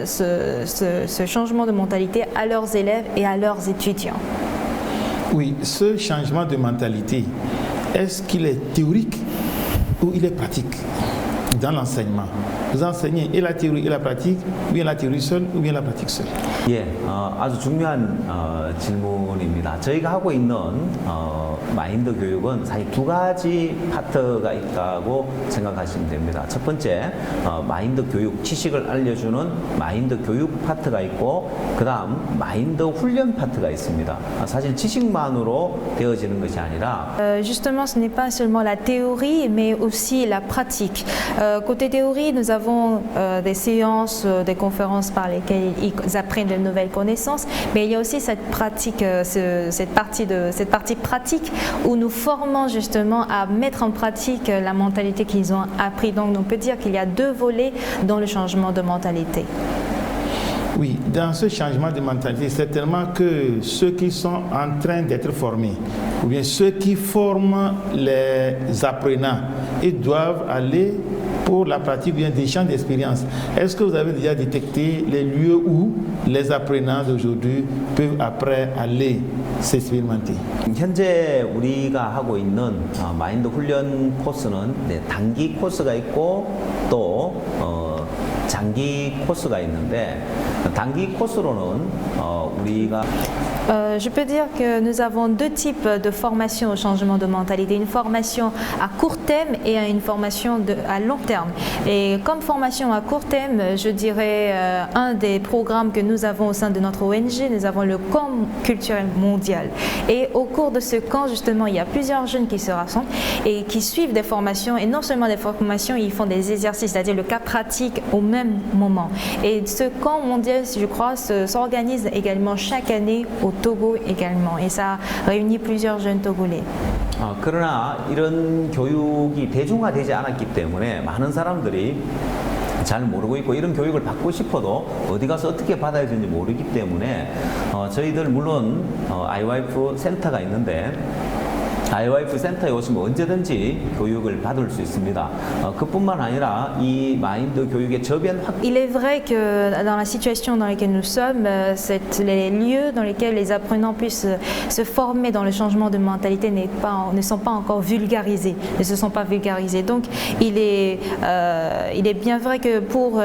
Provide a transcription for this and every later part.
ce changement de mentalité à leurs élèves et à leurs étudiants. Oui, ce changement de mentalité, est-ce qu'il est théorique ou il est pratique dans l'enseignement? Vous enseignez et la théorie et la pratique, ou bien la théorie seule, ou bien la pratique seule? 예, 아주 중요한 질문입니다. 저희가 하고 있는 마인드 교육은 사실 두 가지 파트가 있다고 생각하시면 됩니다. 첫 번째, 마인드 교육, 지식을 알려주는 마인드 교육 파트가 있고, 그 다음 마인드 훈련 파트가 있습니다. 사실 지식만으로 되어지는 것이 아니라 Justement, ce n'est pas seulement la théorie, mais aussi la pratique. Côté théorie, nous avons des séances, des conférences par lesquelles ils apprennent de nouvelles connaissances, mais il y a aussi cette pratique, cette partie pratique où nous formons justement à mettre en pratique la mentalité qu'ils ont appris. Donc on peut dire qu'il y a deux volets dans le changement de mentalité. Oui, dans ce changement de mentalité, certainement que ceux qui sont en train d'être formés, ou bien ceux qui forment les apprenants, ils doivent aller pour la pratique ou bien des champs d'expérience. Est-ce que vous avez déjà détecté les lieux où les apprenants d'aujourd'hui peuvent après aller s'expérimenter? 현재 우리가 하고 있는 마인드 훈련 코스는 단기 코스가 있고 또 장기 코스가 있는데 단기 코스로는 우리가 Je peux dire que nous avons deux types de formation au changement de mentalité, une formation à court terme et une formation à long terme. Et comme formation à court terme, je dirais un des programmes que nous avons au sein de notre ONG, nous avons le camp culturel mondial. Et au cours de ce camp, justement, il y a plusieurs jeunes qui se rassemblent et qui suivent des formations, et non seulement des formations, ils font des exercices, c'est-à-dire le cas pratique au même moment. Et ce camp mondial, je crois, s'organise également chaque année au Togo également, et ça réunit plusieurs jeunes Togolais. 그러나 이런 교육이 대중화되지 않았기 때문에 많은 사람들이 잘 모르고 있고 이런 교육을 받고 싶어도 어디 가서 어떻게 받아야 되는지 모르기 때문에 저희들 물론 IYF 센터가 있는데 IYF 센터에 오시면 언제든지 교육을 받을 수 있습니다. 그뿐만 아니라 이 마인드 교육의 저변 확. Il est vrai que dans la situation dans laquelle nous sommes, les lieux dans lesquels les apprenants puissent se former dans le changement de mentalité ne sont pas encore vulgarisés, ne se sont pas vulgarisés. Donc il est bien vrai que pour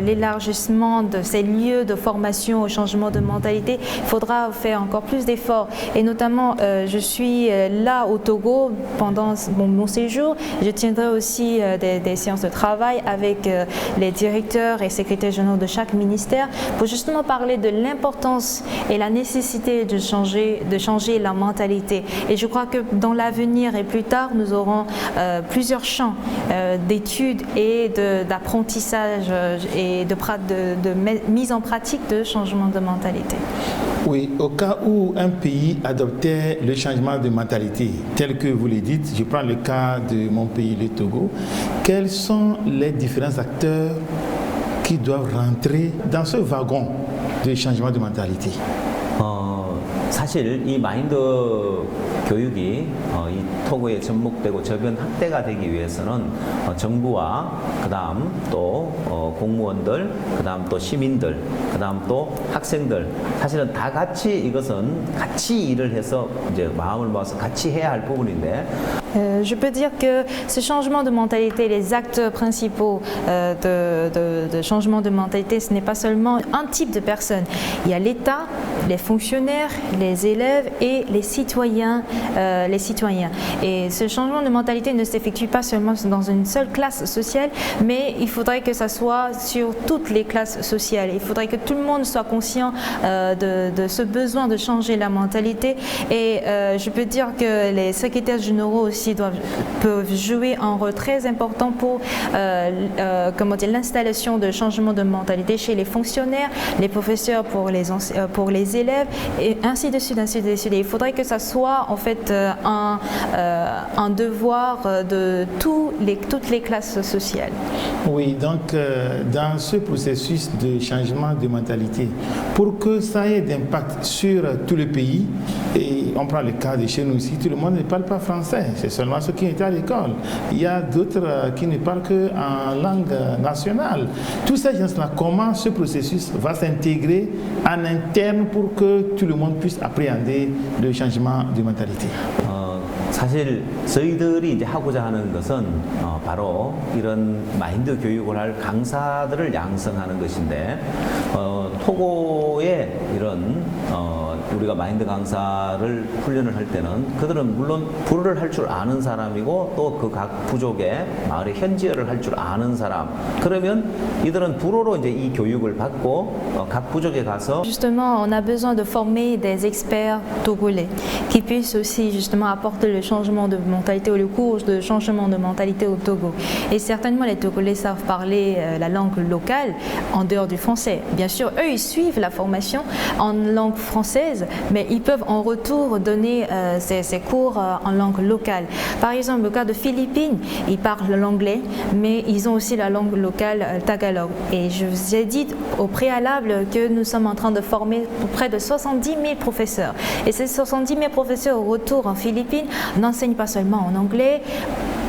l'élargissement de ces lieux de formation au changement de mentalité, il faudra faire encore plus d'efforts. Et notamment, je suis là au Togo pendant mon séjour. Je tiendrai aussi des séances de travail avec les directeurs et secrétaires généraux de chaque ministère pour justement parler de l'importance et la nécessité de changer la mentalité. Et je crois que dans l'avenir et plus tard, nous aurons plusieurs champs d'études et d'apprentissage et de mise en pratique de changement de mentalité. Oui, au cas où un pays adoptait le changement de mentalité, tel que vous le dites, je prends le cas de mon pays, le Togo, quels sont les différents acteurs qui doivent rentrer dans ce wagon de changement de mentalité? 사실 이 마인드 교육이 이 토고에 접목되고 저변 확대가 되기 위해서는 정부와 그다음 또 공무원들, 그다음 또 시민들, 그다음 또 학생들, 사실은 다 같이 이것은 같이 일을 해서 이제 마음을 모아서 같이 해야 할 부분인데. Je peux dire que ce changement de mentalité, les actes principaux de changement de mentalité, ce n'est pas seulement un type de personne. Il y a l'État, les fonctionnaires, les élèves et les citoyens. Et ce changement de mentalité ne s'effectue pas seulement dans une seule classe sociale, mais il faudrait que ça soit sur toutes les classes sociales. Il faudrait que tout le monde soit conscient de ce besoin de changer la mentalité. Et je peux dire que les secrétaires généraux aussi peuvent jouer un rôle très important pour l'installation de changement de mentalité chez les fonctionnaires, les professeurs pour les élèves, et ainsi de suite, ainsi de suite. Et il faudrait que ça soit en fait un devoir de toutes les classes sociales. Oui, donc dans ce processus de changement de mentalité, pour que ça ait d'impact sur tout le pays, et on prend le cas de chez nous aussi, tout le monde ne parle pas français, c'est seulement ceux qui étaient à l'école. Il y a d'autres qui ne parlent qu'en langue nationale. Tous ces gens-là, comment ce processus va s'intégrer en interne pour que tout le monde puisse appréhender le changement de mentalité? 사실 저희들이 이제 하고자 하는 것은 바로 이런 마인드 교육을 할 강사들을 양성하는 것인데 토고의 이런 우리가 마인드 강사를 훈련을 할 때는 그들은 물론 불어를 할 줄 아는 사람이고 또 그 각 부족의 마을의 현지어를 할 줄 아는 사람. 그러면 이들은 불어로 이제 이 교육을 받고 각 부족에 가서 Justement, on a besoin de former des experts togolais qui puissent aussi justement apporter le changement de mentalité ou le cours de changement de mentalité au Togo. Et certainement, les Togolais savent parler la langue locale en dehors du français. Bien sûr, eux, ils suivent la formation en langue française, mais ils peuvent en retour donner ces cours en langue locale. Par exemple, le cas de Philippines, ils parlent l'anglais, mais ils ont aussi la langue locale tagalog. Et je vous ai dit au préalable que nous sommes en train de former près de 70 000 professeurs. Et ces 70 000 professeurs au retour en Philippines n'enseignent pas seulement en anglais,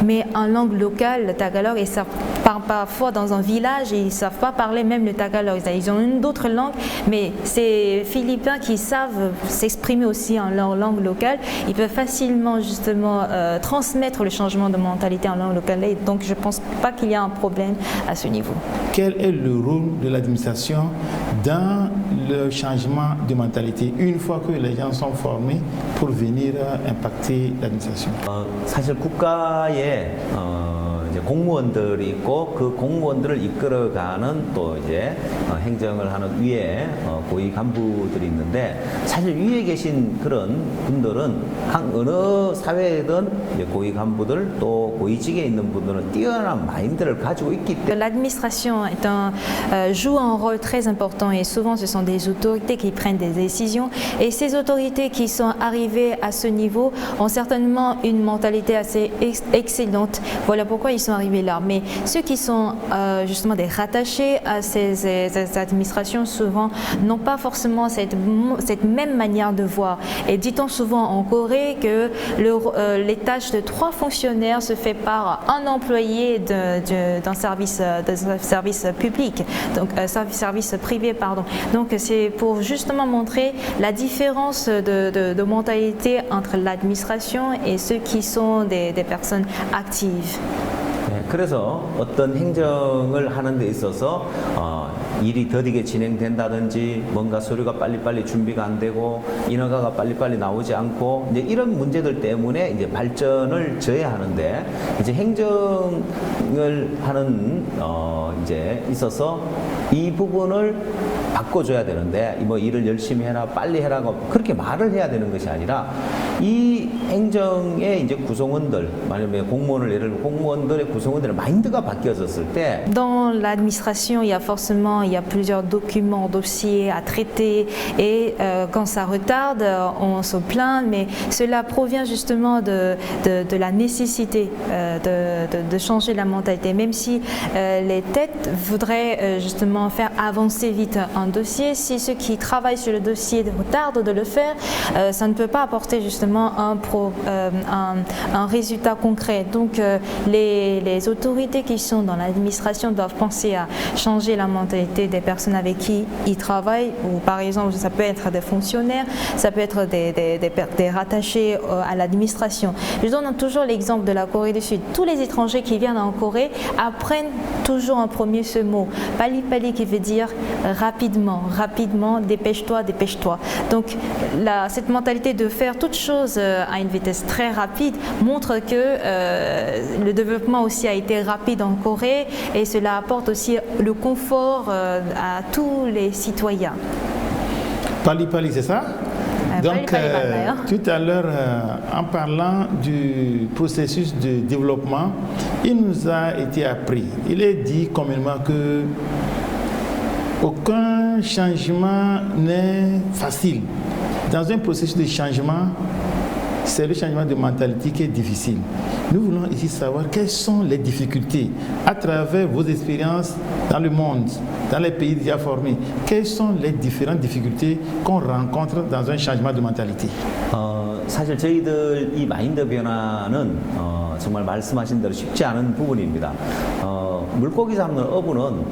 mais en langue locale, le tagalog, et ça part parfois dans un village et ils ne savent pas parler même le tagalog. Ils ont une autre langue, mais ces Philippins qui savent s'exprimer aussi en leur langue locale, ils peuvent facilement justement transmettre le changement de mentalité en langue locale. Et donc je ne pense pas qu'il y a un problème à ce niveau. Quel est le rôle de l'administration dans le changement de mentalité une fois que les gens sont formés pour venir impacter l'administration? 사실 국가의 이제 공무원들이 있고 그 공무원들을 이끌어가는 또 이제 행정을 하는 위에 고위 간부들이 있는데 사실 위에 계신 그런 분들은 어느 사회에든 이제 고위 간부들 또 고위직에 있는 분들은 뛰어난 마인드를 가지고 있기 때문에 l'administration joue un rôle très important et souvent ce sont des autorités qui prennent des décisions et ces autorités qui sont arrivées à ce niveau ont certainement une mentalité assez excellente. Voilà pourquoi ils sont arrivés là. Mais ceux qui sont justement des rattachés à ces administrations souvent n'ont pas forcément cette même manière de voir. Et dit-on souvent en Corée que les tâches de 3 fonctionnaires se fait par un employé d'un service public, donc service privé, pardon. Donc c'est pour justement montrer la différence de mentalité entre l'administration et ceux qui sont des personnes actives. 그래서 어떤 행정을 하는 데 있어서 일이 더디게 진행된다든지 뭔가 서류가 빨리빨리 준비가 안 되고 인허가가 빨리빨리 나오지 않고 이제 이런 문제들 때문에 이제 발전을 저해하는데 이제 행정을 하는 이제 있어서 이 부분을 바꿔줘야 되는데 뭐 일을 열심히 해라 빨리 해라고 그렇게 말을 해야 되는 것이 아니라 이 행정의 이제 구성원들 만약에 공무원을 예를 들어 공무원들의 구성원들의 마인드가 바뀌어졌을 때 Dans l'administration, il y a plusieurs documents, dossiers à traiter et quand ça retarde, on se plaint, mais cela provient justement de la nécessité de changer la mentalité. Même si les têtes voudraient justement faire avancer vite un dossier, si ceux qui travaillent sur le dossier retardent de le faire, ça ne peut pas apporter justement un résultat concret. Donc les autorités qui sont dans l'administration doivent penser à changer la mentalité des personnes avec qui ils travaillent, ou par exemple ça peut être des fonctionnaires, ça peut être des rattachés à l'administration. Je donne toujours l'exemple de la Corée du Sud. Tous les étrangers qui viennent en Corée apprennent toujours en premier ce mot, pali pali, qui veut dire rapidement, rapidement, dépêche-toi, dépêche-toi. Donc cette mentalité de faire toutes choses à une vitesse très rapide montre que le développement aussi a été rapide en Corée et cela apporte aussi le confort à tous les citoyens. Pali Pali, c'est ça? Donc, tout à l'heure, en parlant du processus de développement, il nous a été appris, il est dit communément que aucun changement n'est facile. Dans un processus de changement, c'est le changement de mentalité qui est difficile. Nous voulons ici savoir quelles sont les difficultés à travers vos expériences dans le monde, dans les pays déjà formés. Quelles sont les différentes difficultés qu'on rencontre dans un changement de mentalité? 사실 저희들 이 마인드 변화는 정말 말씀하신 대로 쉽지 않은 부분입니다. 물고기 잡는 어부는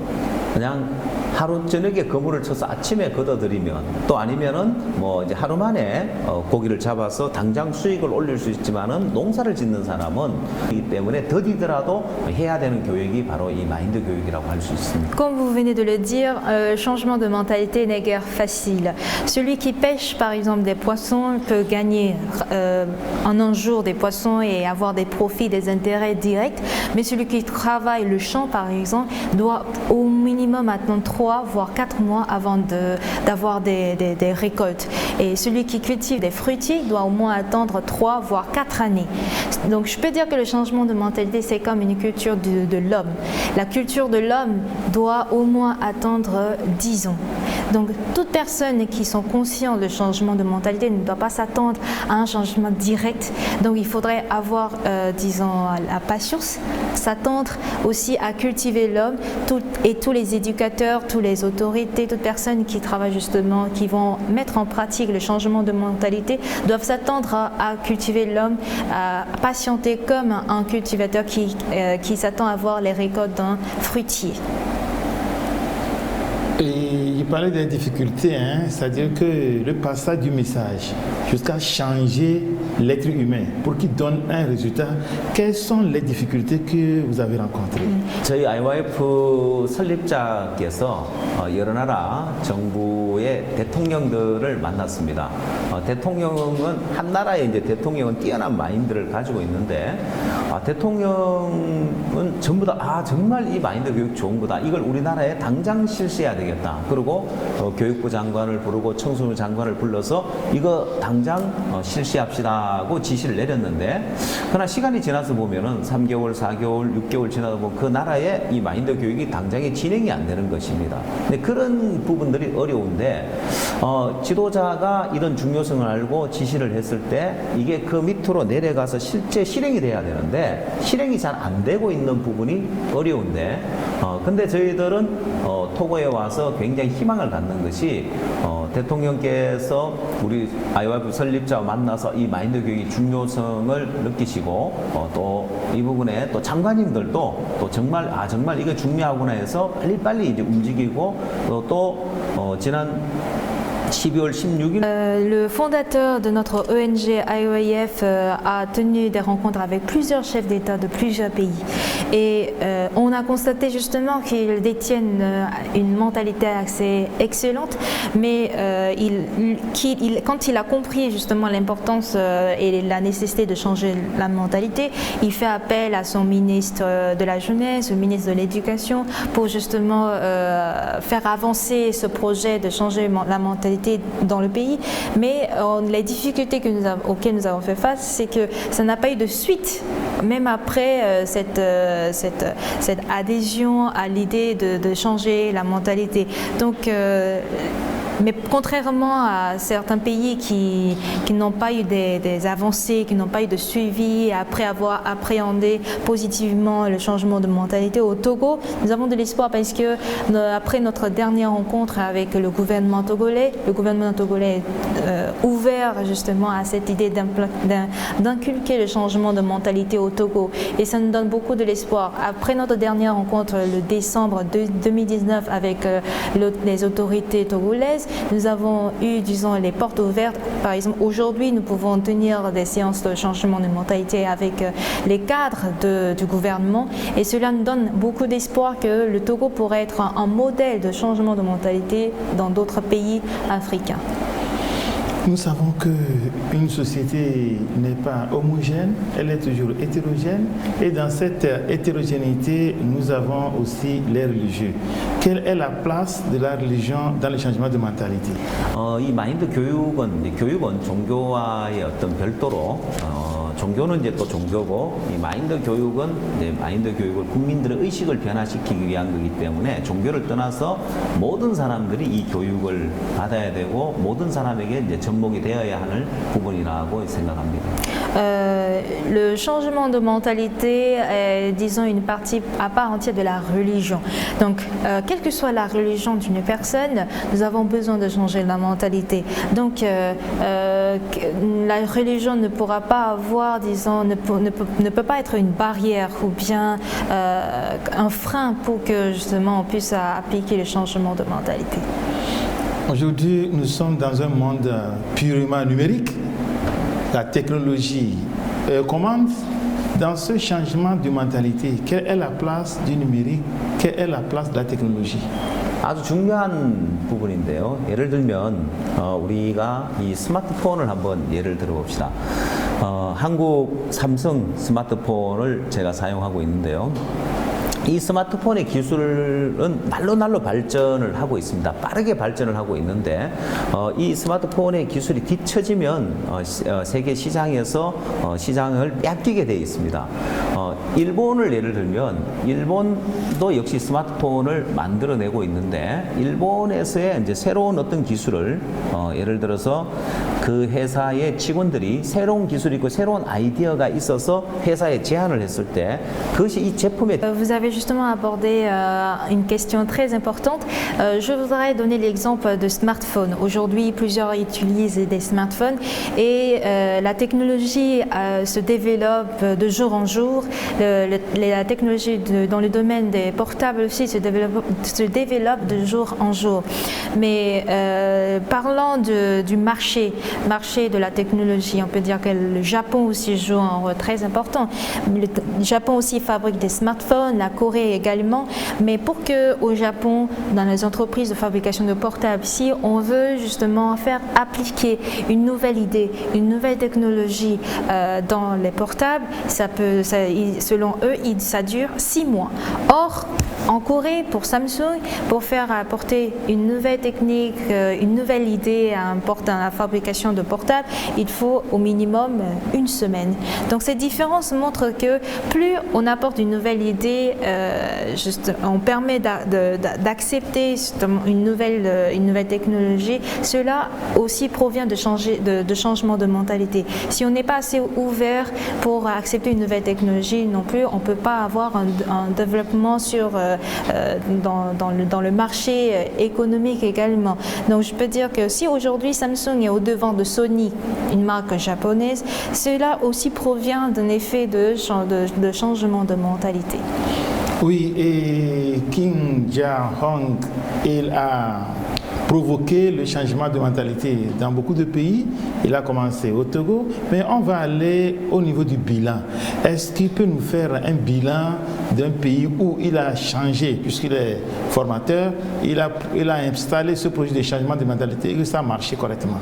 그냥 하루 저녁에 그물을 쳐서 아침에 걷어들이면 또 아니면은 뭐 이제 하루 만에 고기를 잡아서 당장 수익을 올릴 수 있지만은 농사를 짓는 사람은 이기 때문에 더디더라도 해야 되는 교육이 바로 이 마인드 교육이라고 할 수 있습니다. Comme vous venez de le dire, le changement de mentalité n'est guère facile. Celui qui pêche par exemple des poissons peut gagner en un jour des poissons et avoir des profits, des intérêts directs, mais celui qui travaille le champ par exemple doit au minimum attendre 3 voire 4 mois avant d'avoir des récoltes. Et celui qui cultive des fruitiers doit au moins attendre 3 voire 4 années. Donc je peux dire que le changement de mentalité c'est comme une culture de l'homme. La culture de l'homme doit au moins attendre 10 ans. Donc toute personne qui sont conscientes du changement de mentalité ne doit pas s'attendre à un changement direct. Donc il faudrait avoir, disons, la patience, s'attendre aussi à cultiver l'homme et tous les éducateurs, toutes les autorités, toutes personnes qui travaillent justement, qui vont mettre en pratique le changement de mentalité doivent s'attendre à cultiver l'homme, à patienter comme un cultivateur qui s'attend à voir les récoltes d'un fruitier. Et il parlait des difficultés, c'est-à-dire que le passage du message jusqu'à changer l'être humain pour qu'il donne un résultat, quelles sont les difficultés que vous avez rencontrées? 저희 IYF 설립자께서 여러 나라 정부의 대통령들을 만났습니다. 대통령은 한 나라의 이제 대통령은 뛰어난 마인드를 가지고 있는데 대통령은 전부 다 정말 이 마인드 교육 좋은 거다. 이걸 우리나라에 당장 실시해야 되겠다. 그리고 교육부 장관을 부르고 청소년 장관을 불러서 이거 당장 실시합시다고 지시를 내렸는데 그러나 시간이 지나서 보면은 3개월, 4개월, 6개월 지나다 보면 그 나라의 이 마인드 교육이 당장에 진행이 안 되는 것입니다. 근데 그런 부분들이 어려운데 지도자가 이런 중요성을 알고 지시를 했을 때 이게 그 밑으로 내려가서 실제 실행이 돼야 되는데 실행이 잘 안 되고 있는 부분이 어려운데 근데 저희들은 토고에 와서 굉장히 희망을 갖는 것이 대통령께서 우리 IYF 설립자와 만나서 이 마인드 교육의 중요성을 느끼시고 또 이 부분에 또 장관님들도 또 정말 이거 중요하구나 해서 빨리 이제 움직이고 또 지난 12월 16일 Le fondateur de notre ONG IOIF a tenu des rencontres avec plusieurs chefs d'État de plusieurs pays et on a constaté justement qu'ils détiennent une mentalité assez excellente, mais quand il a compris justement l'importance et la nécessité de changer la mentalité, il fait appel à son ministre de la Jeunesse, au ministre de l'Éducation pour justement faire avancer ce projet de changer la mentalité dans le pays, mais les difficultés auxquelles nous avons fait face, c'est que ça n'a pas eu de suite, même après cette adhésion à l'idée de changer la mentalité. Donc mais contrairement à certains pays qui n'ont pas eu des avancées, qui n'ont pas eu de suivi, après avoir appréhendé positivement le changement de mentalité au Togo, nous avons de l'espoir parce que après notre dernière rencontre avec le gouvernement togolais est ouvert justement à cette idée d'inculquer le changement de mentalité au Togo et ça nous donne beaucoup de l'espoir. Après notre dernière rencontre le décembre 2019 avec les autorités togolaises, nous avons eu, disons, les portes ouvertes. Par exemple, aujourd'hui, nous pouvons tenir des séances de changement de mentalité avec les cadres du gouvernement et cela nous donne beaucoup d'espoir que le Togo pourrait être un modèle de changement de mentalité dans d'autres pays africains. Nous savons qu'une société n'est pas homogène, elle est toujours hétérogène et dans cette hétérogénéité, nous avons aussi les religieux. Quelle est la place de la religion dans le changement de mentalité? 이 마인드 교육은 종교와의 어떤 별도로 종교는 이제 또 종교고 이 마인드 교육은 이제 마인드 교육을 국민들의 의식을 변화시키기 위한 거기 때문에 종교를 떠나서 모든 사람들이 이 교육을 받아야 되고 모든 사람에게 이제 접목이 되어야 하는 부분이라고 생각합니다. Le changement de mentalité est, disons, une partie à part entière de la religion. Donc, quelle que soit la religion d'une personne, nous avons besoin de changer la mentalité. Donc, la religion ne pourra pas avoir, disons, ne peut pas être une barrière ou bien un frein pour que justement on puisse appliquer le changement de mentalité. Aujourd'hui, nous sommes dans un monde purement numérique. La technologie commande. Dans ce changement de mentalité, quelle est la place du numérique? Quelle est la place de la technologie? 아주 중요한 부분인데요. 예를 들면 우리가 이 스마트폰을 한번 예를 들어봅시다. 한국 삼성 스마트폰을 제가 사용하고 있는데요. 이 스마트폰의 기술은 날로 발전을 하고 있습니다. 빠르게 발전을 하고 있는데 이 스마트폰의 기술이 뒤처지면 세계 시장에서 시장을 뺏기게 되어 있습니다. 일본을 예를 들면 일본도 역시 스마트폰을 만들어내고 있는데 일본에서의 이제 새로운 어떤 기술을 예를 들어서 그 회사의 직원들이 새로운 기술이 있고 새로운 아이디어가 있어서 회사에 제안을 했을 때 그것이 이 제품의 Vous avez justement abordé une question très importante. Je voudrais donner l'exemple de smartphones. Aujourd'hui, plusieurs utilisent des smartphones et la technologie se développe de jour en jour. La technologie dans le domaine des portables aussi se développe de jour en jour. Mais parlant du marché de la technologie, on peut dire que le Japon aussi joue un rôle très important. Le Japon aussi fabrique des smartphones, la Corée également. Mais pour que au Japon, dans les entreprises de fabrication de portables, si on veut justement faire appliquer une nouvelle idée, une nouvelle technologie dans les portables, selon eux, ça dure 6 mois. Or, en Corée, pour Samsung, pour faire apporter une nouvelle technique, une nouvelle idée dans la fabrication de portables, il faut au minimum 1 semaine. Donc ces différences montrent que plus on apporte une nouvelle idée, on permet d'accepter une nouvelle technologie, cela aussi provient de changement de mentalité. Si on n'est pas assez ouvert pour accepter une nouvelle technologie non plus, on ne peut pas avoir un développement dans le marché économique également. Donc je peux dire que si aujourd'hui Samsung est au devant de Sony, une marque japonaise, cela aussi provient d'un effet de changement de mentalité. Oui, et Kim Jong-un, il a provoqué le changement de mentalité dans beaucoup de pays. Il a commencé au Togo, mais on va aller au niveau du bilan. Est-ce qu'il peut nous faire un bilan d'un pays où il a changé, puisqu'il est formateur, il a installé ce projet de changement de mentalité et que ça a marché correctement?